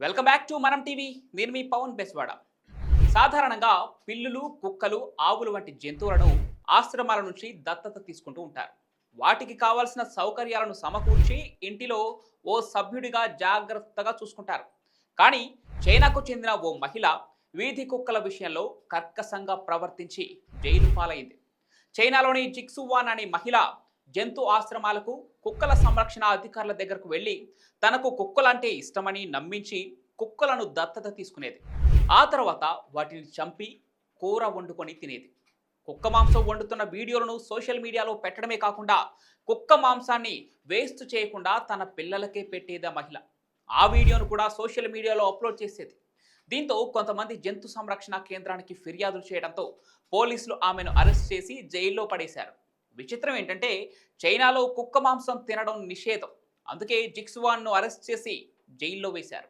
Welcome back to మనం TV. నేను మీ పవన్ బెస్వాడ. సాధారణంగా పిల్లులు, కుక్కలు, ఆవులు వంటి జంతువులను ఆశ్రమాల నుంచి దత్తత తీసుకుంటూ ఉంటారు. వాటికి కావాల్సిన సౌకర్యాలను సమకూర్చి ఇంటిలో ఓ సభ్యుడిగా జాగ్రత్తగా చూసుకుంటారు. కానీ చైనాకు చెందిన ఓ మహిళ వీధి కుక్కల విషయంలో కర్కశంగా ప్రవర్తించి జైలు పాలైంది. చైనాలోని జిక్సువాన్ అనే మహిళ జంతు ఆశ్రమాలకు కుక్కల సంరక్షణ అధికారుల దగ్గరకు వెళ్లి తనకు కుక్కలంటే ఇష్టమని నమ్మించి కుక్కలను దత్తత తీసుకునేది. ఆ తర్వాత వాటిని చంపి కూర వండుకొని తినేది. కుక్క మాంసం వండుతున్న వీడియోలను సోషల్ మీడియాలో పెట్టడమే కాకుండా కుక్క మాంసాన్ని వేస్ట్ చేయకుండా తన పిల్లలకే పెట్టేది ఆ మహిళ. ఆ వీడియోను కూడా సోషల్ మీడియాలో అప్లోడ్ చేసేది. దీంతో కొంతమంది జంతు సంరక్షణ కేంద్రానికి ఫిర్యాదులు చేయడంతో పోలీసులు ఆమెను అరెస్ట్ చేసి జైల్లో పడేశారు. విచిత్రం ఏంటంటే చైనాలో కుక్క మాంసం తినడం నిషేధం. అందుకే జిక్సువాన్ను అరెస్ట్ చేసి జైల్లో వేశారు.